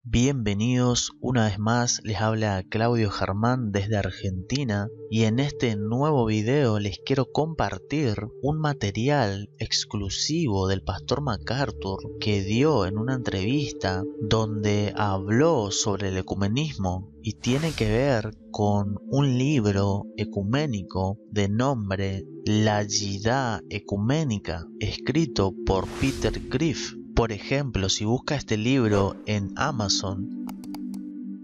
Bienvenidos una vez más, les habla Claudio Germán desde Argentina y en este nuevo video les quiero compartir un material exclusivo del Pastor MacArthur que dio en una entrevista donde habló sobre el ecumenismo y tiene que ver con un libro ecuménico de nombre La Jidá Ecuménica, escrito por Peter Kreeft. Por ejemplo, si busca este libro en Amazon,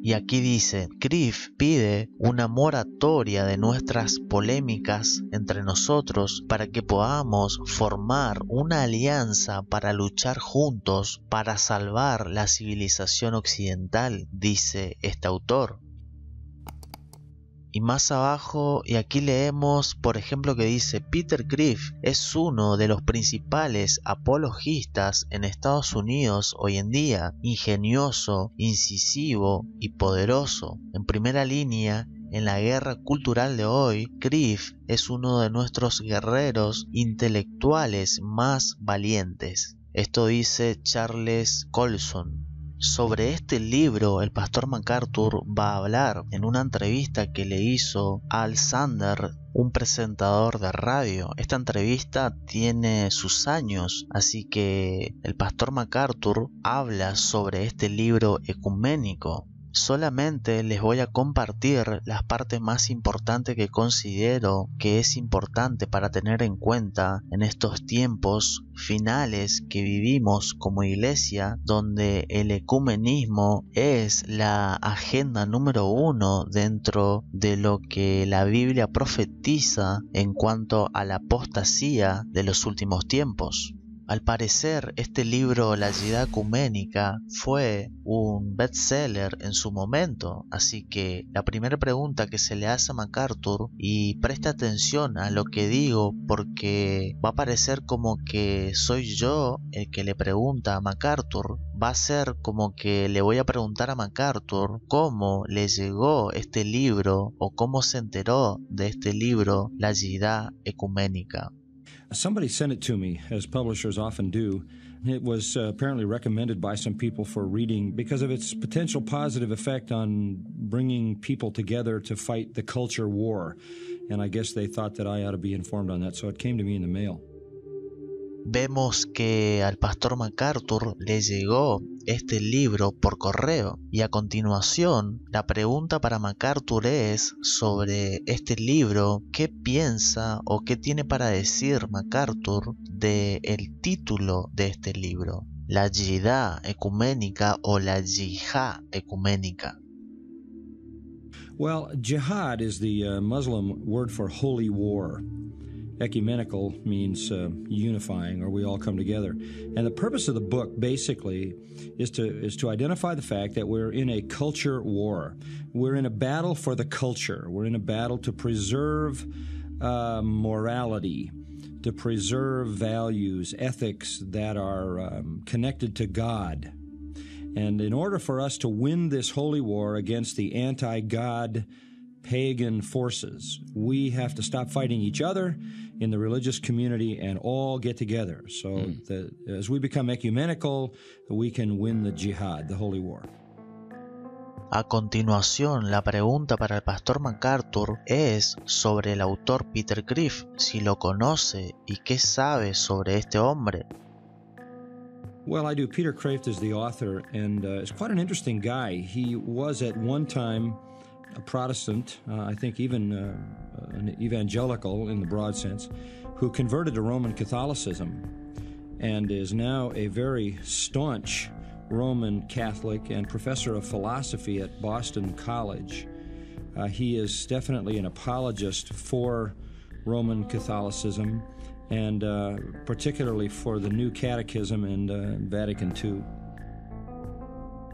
y aquí dice, Kreeft pide una moratoria de nuestras polémicas entre nosotros para que podamos formar una alianza para luchar juntos para salvar la civilización occidental, dice este autor. Y más abajo, y aquí leemos, por ejemplo, que dice, Peter Kreeft es uno de los principales apologistas en Estados Unidos hoy en día, ingenioso, incisivo y poderoso. En primera línea, en la guerra cultural de hoy, Kreeft es uno de nuestros guerreros intelectuales más valientes. Esto dice Charles Colson. Sobre este libro el Pastor MacArthur va a hablar en una entrevista que le hizo Al Sander, un presentador de radio. Esta entrevista tiene sus años, así que el Pastor MacArthur habla sobre este libro ecuménico. Solamente les voy a compartir las partes más importantes que considero que es importante para tener en cuenta en estos tiempos finales que vivimos como iglesia, donde el ecumenismo es la agenda número uno dentro de lo que la Biblia profetiza en cuanto a la apostasía de los últimos tiempos. Al parecer, este libro, La Jidá Ecuménica, fue un bestseller en su momento, así que la primera pregunta que se le hace a MacArthur, y presta atención a lo que digo porque va a parecer como que soy yo el que le pregunta a MacArthur, va a ser como que le voy a preguntar a MacArthur cómo le llegó este libro o cómo se enteró de este libro, La Jidá Ecuménica. Somebody sent it to me, as publishers often do. It was apparently recommended by some people for reading because of its potential positive effect on bringing people together to fight the culture war. And I guess they thought that I ought to be informed on that, so it came to me in the mail. Vemos que al Pastor MacArthur le llegó este libro por correo y a continuación la pregunta para MacArthur es sobre este libro, qué piensa o qué tiene para decir MacArthur del título de este libro, La Jidá Ecuménica o La Jihad Ecuménica. Well, jihad is the Muslim word for holy war. Ecumenical means unifying, or we all come together. And the purpose of the book basically is to identify the fact that we're in a culture war. We're in a battle for the culture. We're in a battle to preserve morality, to preserve values, ethics that are connected to God. And in order for us to win this holy war against the anti-God pagan forces, we have to stop fighting each other in the religious community and all get together. So as we become ecumenical, we can win the jihad, the holy war. A continuación, la pregunta para el Pastor MacArthur es sobre el autor Peter Kreeft, si lo conoce y qué sabe sobre este hombre. Well, I do. Peter Kreeft is the author, and is quite an interesting guy. He was at one time a Protestant, I think even an evangelical in the broad sense, who converted to Roman Catholicism and is now a very staunch Roman Catholic and professor of philosophy at Boston College. He is definitely an apologist for Roman Catholicism and particularly for the New Catechism and Vatican II.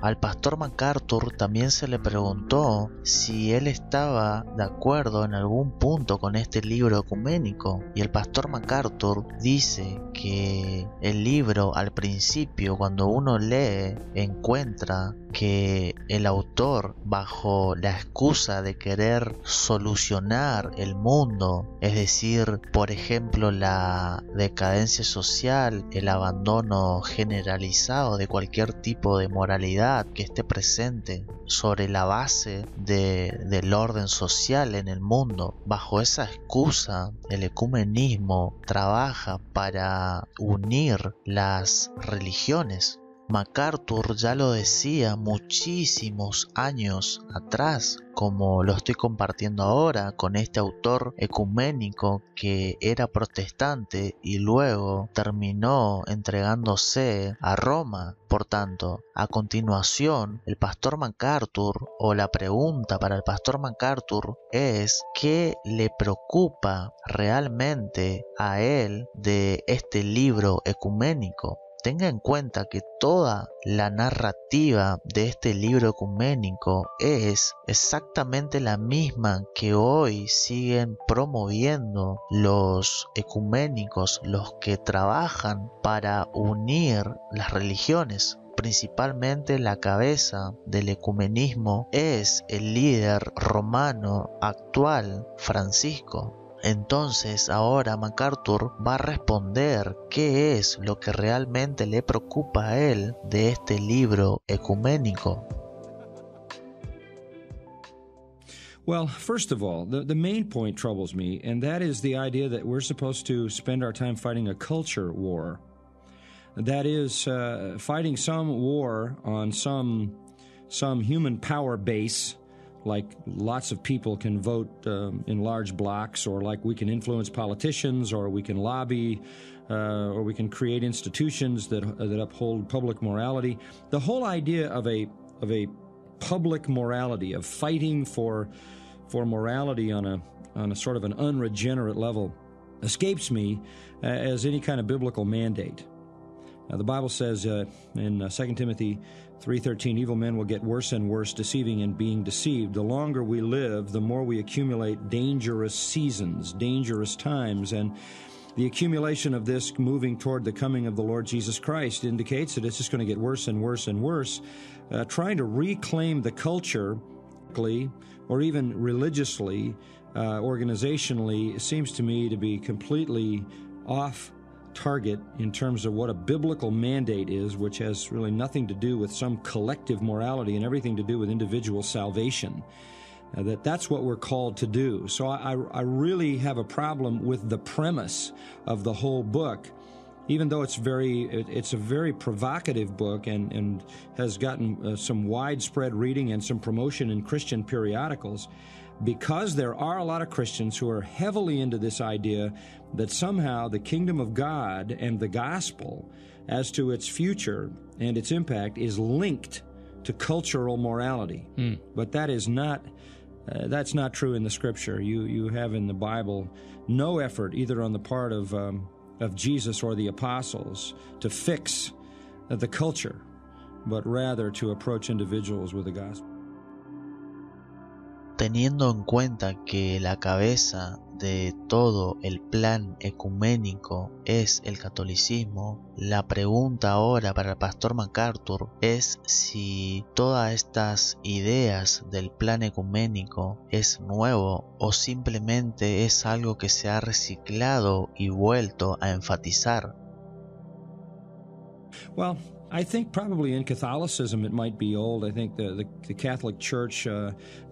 Al Pastor MacArthur también se le preguntó si él estaba de acuerdo en algún punto con este libro ecuménico, y el Pastor MacArthur dice que el libro al principio, cuando uno lee, encuentra que el autor, bajo la excusa de querer solucionar el mundo, es decir, por ejemplo, la decadencia social, el abandono generalizado de cualquier tipo de moralidad que esté presente sobre la base del orden social en el mundo, bajo esa excusa, el ecumenismo trabaja para unir las religiones. MacArthur ya lo decía muchísimos años atrás, como lo estoy compartiendo ahora con este autor ecuménico que era protestante y luego terminó entregándose a Roma. Por tanto, a continuación, el pastor MacArthur, o la pregunta para el pastor MacArthur es: ¿qué le preocupa realmente a él de este libro ecuménico? Tenga en cuenta que toda la narrativa de este libro ecuménico es exactamente la misma que hoy siguen promoviendo los ecuménicos, los que trabajan para unir las religiones. Principalmente la cabeza del ecumenismo es el líder romano actual, Francisco. Entonces ahora MacArthur va a responder qué es lo que realmente le preocupa a él de este libro ecuménico. Well, first of all, the main point troubles me, and that is the idea that we're supposed to spend our time fighting a culture war. That is, fighting some war on some human power base, like lots of people can vote in large blocks, or like we can influence politicians, or we can lobby, or we can create institutions that uphold public morality. The whole idea of a public morality, of fighting for morality on a sort of an unregenerate level, escapes me as any kind of biblical mandate. The Bible says in 2 Timothy 3:13, evil men will get worse and worse, deceiving and being deceived. The longer we live, the more we accumulate dangerous seasons, dangerous times, and the accumulation of this moving toward the coming of the Lord Jesus Christ indicates that it's just going to get worse and worse and worse. Trying to reclaim the culture, or even religiously, organizationally, seems to me to be completely off target in terms of what a biblical mandate is, which has really nothing to do with some collective morality and everything to do with individual salvation. That's what we're called to do. So I really have a problem with the premise of the whole book, even though it's a very provocative book and has gotten some widespread reading and some promotion in Christian periodicals, because there are a lot of Christians who are heavily into this idea that somehow the kingdom of God and the gospel as to its future and its impact is linked to cultural morality. But that is not that's not true in the scripture. You have in the Bible no effort either on the part of Jesus or the apostles to fix the culture, but rather to approach individuals with the gospel. Teniendo en cuenta que la cabeza de todo el plan ecuménico es el catolicismo, la pregunta ahora para el pastor MacArthur es si todas estas ideas del plan ecuménico es nuevo o simplemente es algo que se ha reciclado y vuelto a enfatizar. Well, I think probably in Catholicism it might be old. I think the Catholic Church,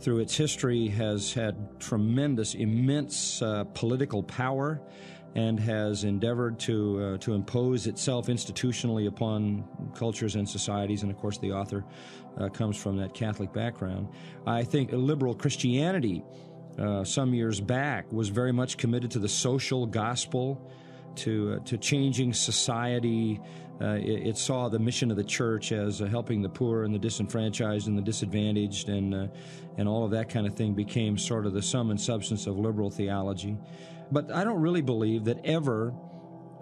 through its history, has had tremendous, immense political power and has endeavored to impose itself institutionally upon cultures and societies. And of course, the author comes from that Catholic background. I think liberal Christianity, some years back, was very much committed to the social gospel, to changing society. It saw the mission of the church as helping the poor and the disenfranchised and the disadvantaged, and all of that kind of thing became sort of the sum and substance of liberal theology. But I don't really believe that ever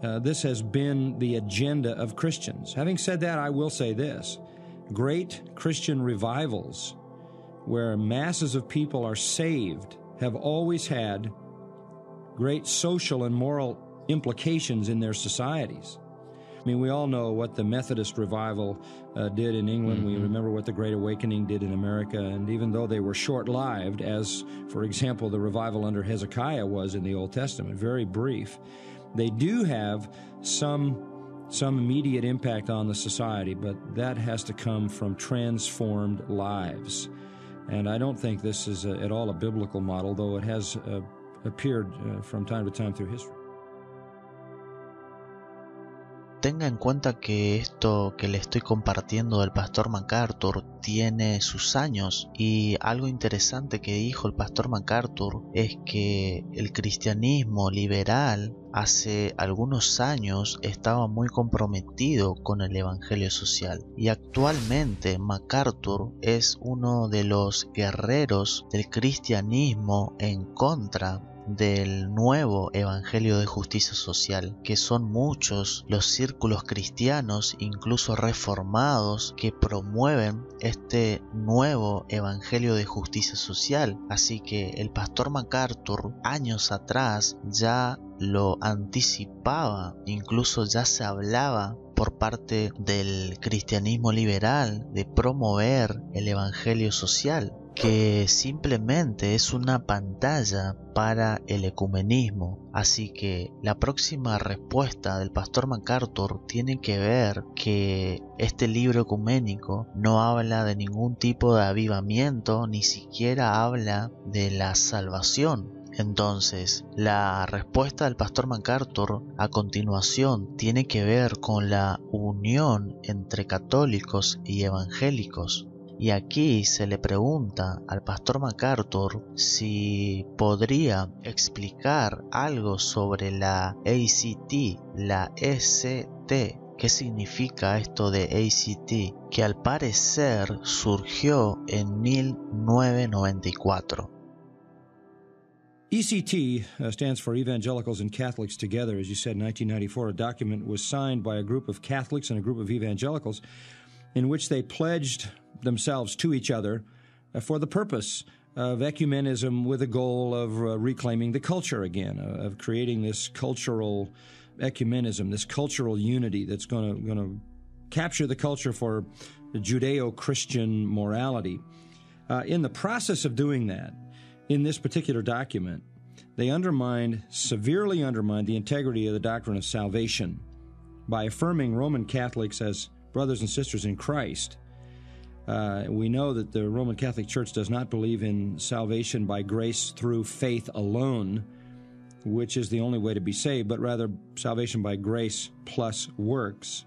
this has been the agenda of Christians. Having said that, I will say this. Great Christian revivals where masses of people are saved have always had great social and moral implications in their societies. I mean, we all know what the Methodist revival did in England. We remember what the Great Awakening did in America. And even though they were short-lived, as, for example, the revival under Hezekiah was in the Old Testament, very brief, they do have some immediate impact on the society, but that has to come from transformed lives. And I don't think this is at all a biblical model, though it has appeared from time to time through history. Tenga en cuenta que esto que le estoy compartiendo del pastor MacArthur tiene sus años, y algo interesante que dijo el pastor MacArthur es que el cristianismo liberal hace algunos años estaba muy comprometido con el evangelio social, y actualmente MacArthur es uno de los guerreros del cristianismo en contra del nuevo evangelio de justicia social, que son muchos los círculos cristianos, incluso reformados, que promueven este nuevo evangelio de justicia social. Así que el pastor MacArthur años atrás ya lo anticipaba, incluso ya se hablaba por parte del cristianismo liberal de promover el evangelio social, que simplemente es una pantalla para el ecumenismo. Así que la próxima respuesta del pastor MacArthur tiene que ver que este libro ecuménico no habla de ningún tipo de avivamiento, ni siquiera habla de la salvación. Entonces, la respuesta del pastor MacArthur a continuación tiene que ver con la unión entre católicos y evangélicos. Y aquí se le pregunta al pastor MacArthur si podría explicar algo sobre la ACT, la ECT. ¿Qué significa esto de ACT? Que al parecer surgió en 1994. ECT stands for Evangelicals and Catholics Together. As you said, in 1994, a document was signed by a group of Catholics and a group of evangelicals in which they pledged themselves to each other for the purpose of ecumenism, with a goal of reclaiming the culture again, of creating this cultural ecumenism, this cultural unity that's going to capture the culture for Judeo-Christian morality. In the process of doing that, in this particular document, they severely undermined the integrity of the doctrine of salvation by affirming Roman Catholics as brothers and sisters in Christ. We know that the Roman Catholic Church does not believe in salvation by grace through faith alone, which is the only way to be saved, but rather salvation by grace plus works.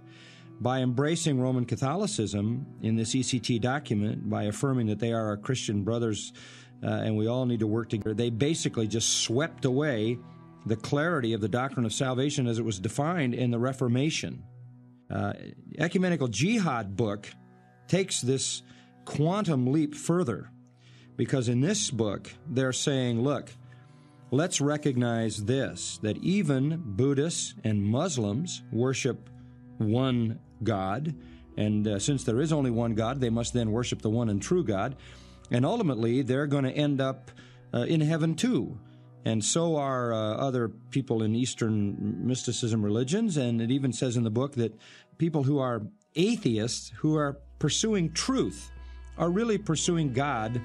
By embracing Roman Catholicism in this ECT document, by affirming that they are our Christian brothers and we all need to work together, they basically just swept away the clarity of the doctrine of salvation as it was defined in the Reformation. Ecumenical Jihad book takes this quantum leap further, because in this book they're saying, look, let's recognize this, that even Buddhists and Muslims worship one God, and since there is only one God, they must then worship the one and true God, and ultimately they're going to end up in heaven too. And so are other people in Eastern mysticism religions, and it even says in the book that people who are atheists, who are pursuing truth, are really pursuing God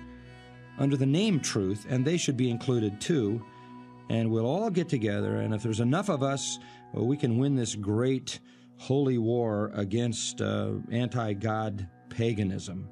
under the name truth, and they should be included too. And we'll all get together, and if there's enough of us, we can win this great holy war against anti-God paganism.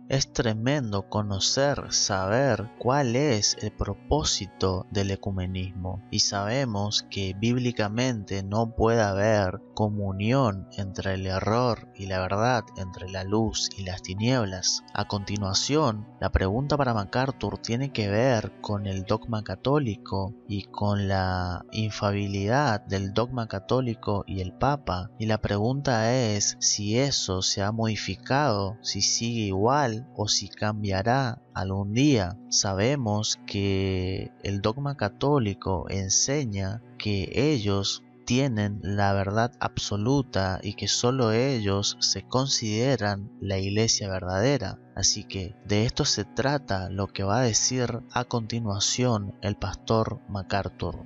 Es tremendo conocer, saber cuál es el propósito del ecumenismo, y sabemos que bíblicamente no puede haber comunión entre el error y la verdad, entre la luz y las tinieblas. A continuación, la pregunta para MacArthur tiene que ver con el dogma católico y con la infalibilidad del dogma católico y el Papa, y la pregunta es si eso se ha modificado, si sigue igual o si cambiará algún día. Sabemos que el dogma católico enseña que ellos tienen la verdad absoluta y que solo ellos se consideran la iglesia verdadera. Así que de esto se trata lo que va a decir a continuación el pastor MacArthur.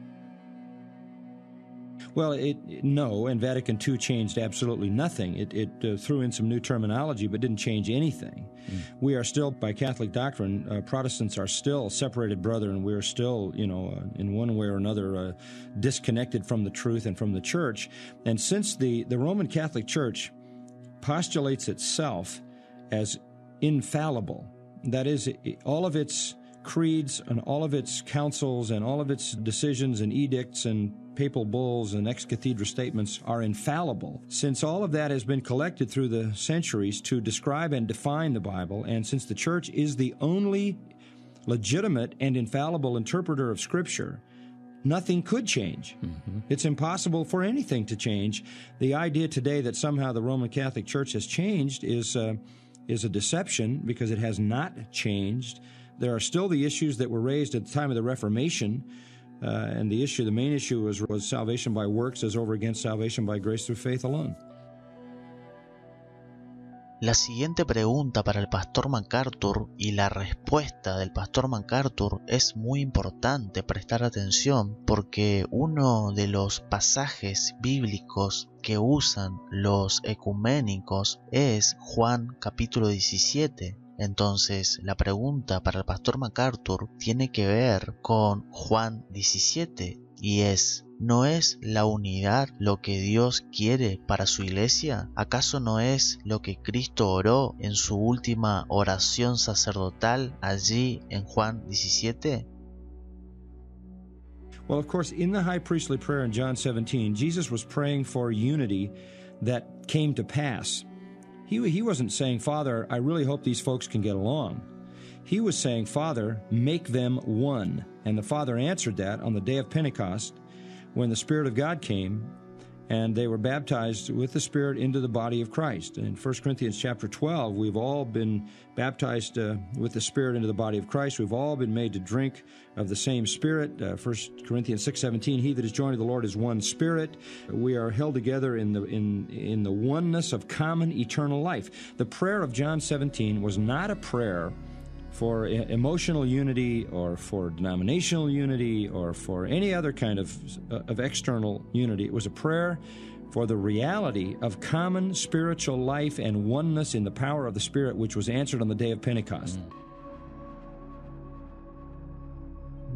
Well, no, and Vatican II changed absolutely nothing. It threw in some new terminology, but didn't change anything. We are still, by Catholic doctrine, Protestants are still separated brethren. We are still, in one way or another, disconnected from the truth and from the Church. And since the Roman Catholic Church postulates itself as infallible, that is, all of its creeds and all of its councils and all of its decisions and edicts and papal bulls and ex cathedra statements are infallible. Since all of that has been collected through the centuries to describe and define the Bible, and since the Church is the only legitimate and infallible interpreter of Scripture, nothing could change. Mm-hmm. It's impossible for anything to change. The idea today that somehow the Roman Catholic Church has changed is a deception, because it has not changed. There are still the issues that were raised at the time of the Reformation, and the main issue was salvation by works as over against salvation by grace through faith alone. La siguiente pregunta para el pastor MacArthur y la respuesta del pastor MacArthur es muy importante prestar atención, porque uno de los pasajes bíblicos que usan los ecuménicos es Juan capítulo 17. Entonces, la pregunta para el pastor MacArthur tiene que ver con Juan 17 y es: ¿no es la unidad lo que Dios quiere para su iglesia? ¿Acaso no es lo que Cristo oró en su última oración sacerdotal allí en Juan 17? Well, of course, in the high priestly prayer in John 17, Jesus was praying for unity that came to pass. He wasn't saying, Father, I really hope these folks can get along. He was saying, Father, make them one. And the Father answered that on the day of Pentecost, when the Spirit of God came and they were baptized with the Spirit into the body of Christ. In 1 Corinthians chapter 12, we've all been baptized with the Spirit into the body of Christ. We've all been made to drink of the same Spirit. 1 Corinthians 6:17, he that is joined to the Lord is one Spirit. We are held together in the oneness of common eternal life. The prayer of John 17 was not a prayer for emotional unity or for denominational unity or for any other kind of external unity. It was a prayer for the reality of common spiritual life and oneness in the power of the Spirit, which was answered on the day of Pentecost.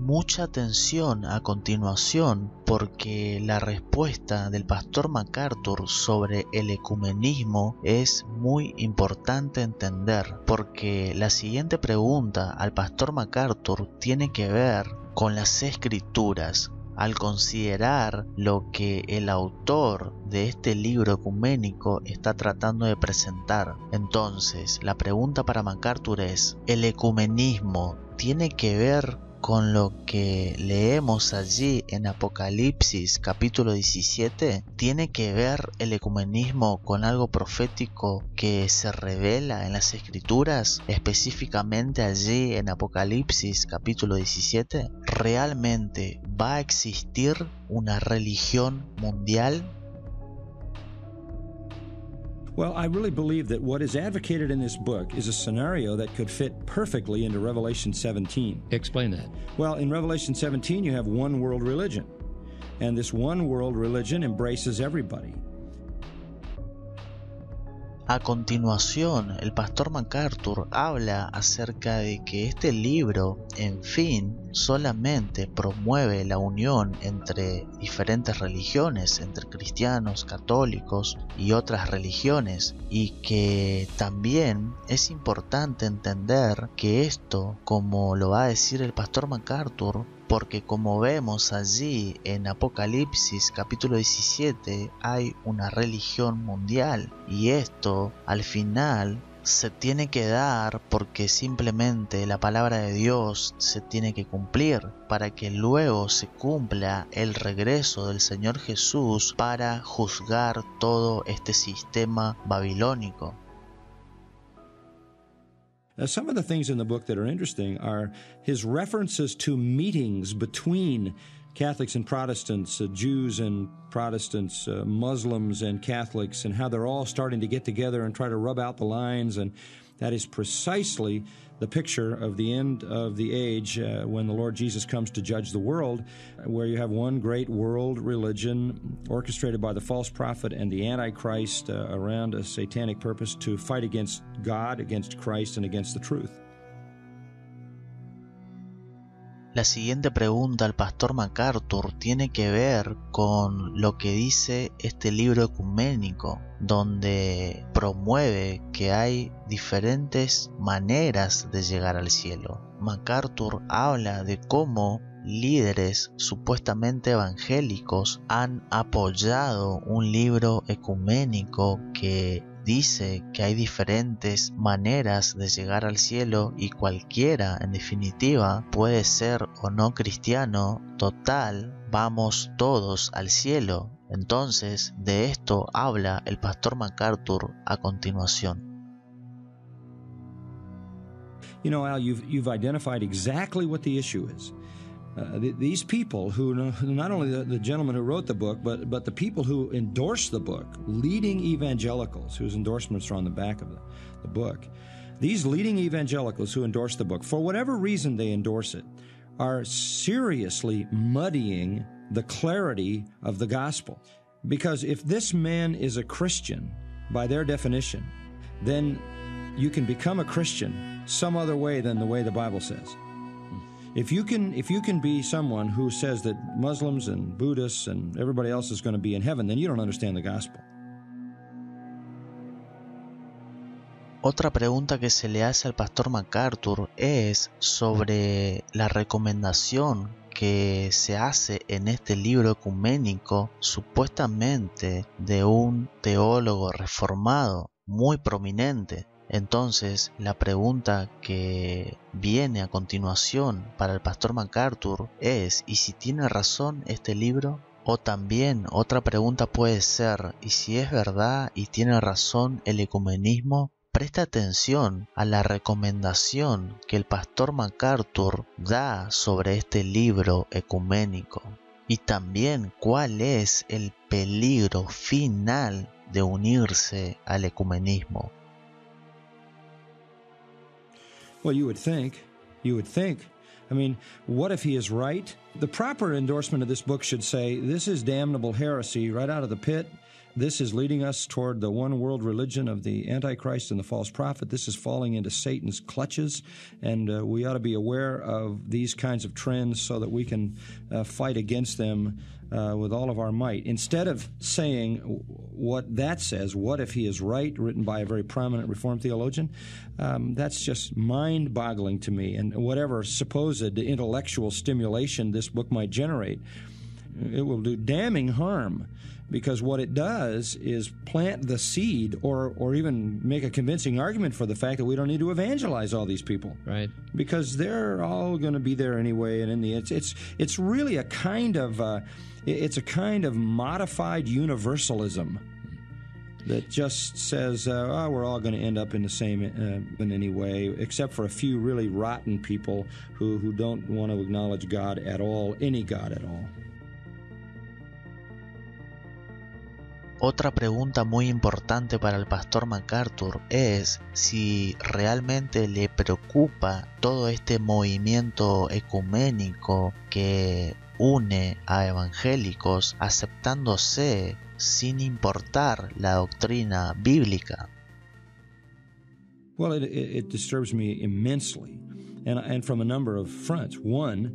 Mucha atención a continuación, porque la respuesta del pastor MacArthur sobre el ecumenismo es muy importante entender, porque la siguiente pregunta al pastor MacArthur tiene que ver con las escrituras. Al considerar lo que el autor de este libro ecuménico está tratando de presentar. Entonces, la pregunta para MacArthur es: ¿el ecumenismo tiene que ver con lo que leemos allí en Apocalipsis capítulo 17? ¿Tiene que ver el ecumenismo con algo profético que se revela en las Escrituras, específicamente allí en Apocalipsis capítulo 17? ¿Realmente va a existir una religión mundial? Well, I really believe that what is advocated in this book is a scenario that could fit perfectly into Revelation 17. Explain that. Well, in Revelation 17, you have one world religion, and this one world religion embraces everybody. A continuación, el pastor MacArthur habla acerca de que este libro, en fin, solamente promueve la unión entre diferentes religiones, entre cristianos, católicos y otras religiones, y que también es importante entender que esto, como lo va a decir el pastor MacArthur, porque como vemos allí en Apocalipsis capítulo 17 hay una religión mundial, y esto al final se tiene que dar porque simplemente la palabra de Dios se tiene que cumplir para que luego se cumpla el regreso del Señor Jesús para juzgar todo este sistema babilónico. Some of the things in the book that are interesting are his references to meetings between Catholics and Protestants, Jews and Protestants, Muslims and Catholics, and how they're all starting to get together and try to rub out the lines. And That is precisely the picture of the end of the age when the Lord Jesus comes to judge the world, where you have one great world religion orchestrated by the false prophet and the Antichrist around a satanic purpose to fight against God, against Christ, and against the truth. La siguiente pregunta al pastor MacArthur tiene que ver con lo que dice este libro ecuménico, donde promueve que hay diferentes maneras de llegar al cielo. MacArthur habla de cómo líderes supuestamente evangélicos han apoyado un libro ecuménico que dice que hay diferentes maneras de llegar al cielo y cualquiera, en definitiva, puede ser o no cristiano. Total, vamos todos al cielo. Entonces, de esto habla el pastor MacArthur a continuación. You know, Al, you've identified exactly what the issue is. These people who, not only the gentleman who wrote the book, but the people who endorsed the book, leading evangelicals whose endorsements are on the back of the book, these leading evangelicals who endorse the book, for whatever reason they endorse it, are seriously muddying the clarity of the gospel. Because if this man is a Christian, by their definition, then you can become a Christian some other way than the way the Bible says. If you can be someone who says that Muslims and Buddhists and everybody else is going to be in heaven, then you don't understand the gospel. Otra pregunta que se le hace al pastor MacArthur es sobre la recomendación que se hace en este libro ecuménico, supuestamente de un teólogo reformado muy prominente. Entonces, la pregunta que viene a continuación para el pastor MacArthur es: ¿y si tiene razón este libro? O también otra pregunta puede ser: ¿y si es verdad y tiene razón el ecumenismo? Presta atención a la recomendación que el pastor MacArthur da sobre este libro ecuménico y también cuál es el peligro final de unirse al ecumenismo. Well, you would think. I mean, what if he is right? The proper endorsement of this book should say, this is damnable heresy right out of the pit. This is leading us toward the one world religion of the Antichrist and the false prophet. This is falling into Satan's clutches, and we ought to be aware of these kinds of trends so that we can fight against them with all of our might. Instead of saying what that says, what if he is right, written by a very prominent Reformed theologian, that's just mind-boggling to me. And whatever supposed intellectual stimulation this book might generate, it will do damning harm. Because what it does is plant the seed or even make a convincing argument for the fact that we don't need to evangelize all these people. Right. Because they're all going to be there anyway, and in the end, it's really a kind of modified universalism that just says, we're all going to end up in the same in any way, except for a few really rotten people who don't want to acknowledge God at all, any God at all. Otra pregunta muy importante para el pastor MacArthur es si realmente le preocupa todo este movimiento ecuménico que une a evangélicos aceptándose sin importar la doctrina bíblica. Well, it disturbs me immensely, and from a number of fronts. One,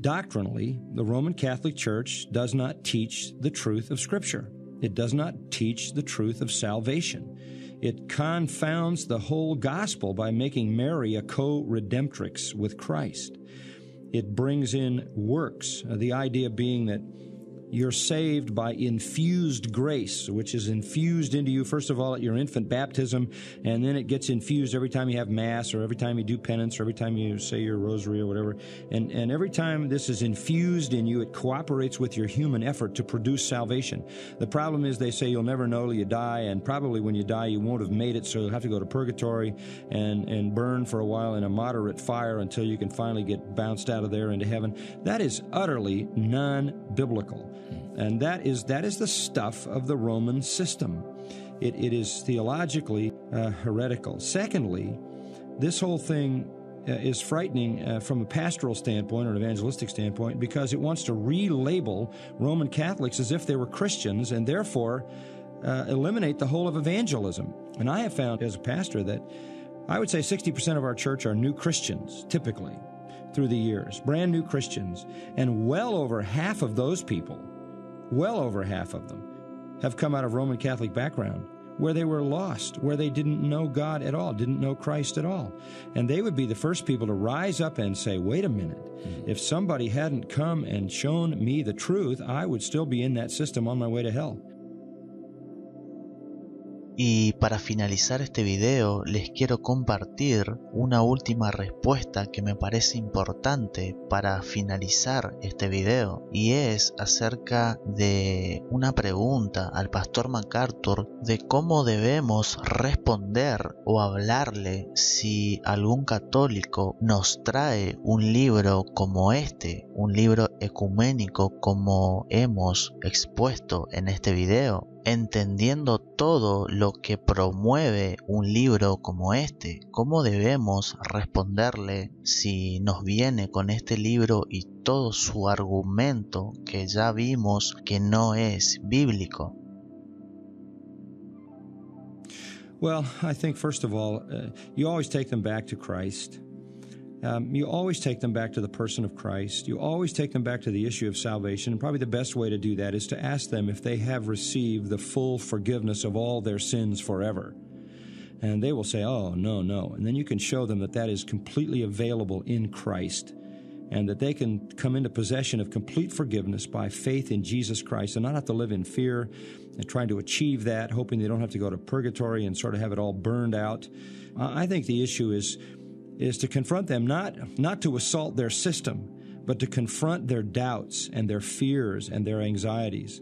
doctrinally, the Roman Catholic Church does not teach the truth of Scripture. It does not teach the truth of salvation. It confounds the whole gospel by making Mary a co-redemptrix with Christ. It brings in works, the idea being that you're saved by infused grace, which is infused into you, first of all, at your infant baptism, and then it gets infused every time you have Mass or every time you do penance or every time you say your rosary or whatever. And every time this is infused in you, it cooperates with your human effort to produce salvation. The problem is they say you'll never know till you die, and probably when you die you won't have made it, so you'll have to go to purgatory and burn for a while in a moderate fire until you can finally get bounced out of there into heaven. That is utterly non-biblical. And that is the stuff of the Roman system. it is theologically heretical. Secondly, this whole thing is frightening from a pastoral standpoint or an evangelistic standpoint because it wants to relabel Roman Catholics as if they were Christians and therefore eliminate the whole of evangelism. And I have found as a pastor that I would say 60% of our church are new Christians, typically, through the years, brand new Christians. And well over half of those people, well over half of them, have come out of Roman Catholic background, where they were lost, where they didn't know God at all, didn't know Christ at all. And they would be the first people to rise up and say, wait a minute, if somebody hadn't come and shown me the truth, I would still be in that system on my way to hell. Y para finalizar este video les quiero compartir una última respuesta que me parece importante para finalizar este video, y es acerca de una pregunta al pastor MacArthur de cómo debemos responder o hablarle si algún católico nos trae un libro como este, un libro ecuménico como hemos expuesto en este video. Entendiendo todo lo que promueve un libro como este, ¿cómo debemos responderle si nos viene con este libro y todo su argumento que ya vimos que no es bíblico? Well, I think first of all, you always take them back to Christ. You always take them back to the person of Christ. You always take them back to the issue of salvation. And probably the best way to do that is to ask them if they have received the full forgiveness of all their sins forever. And they will say, oh, no. And then you can show them that that is completely available in Christ, and that they can come into possession of complete forgiveness by faith in Jesus Christ and not have to live in fear and trying to achieve that, hoping they don't have to go to purgatory and sort of have it all burned out. I think the issue is to confront them, not to assault their system, but to confront their doubts and their fears and their anxieties.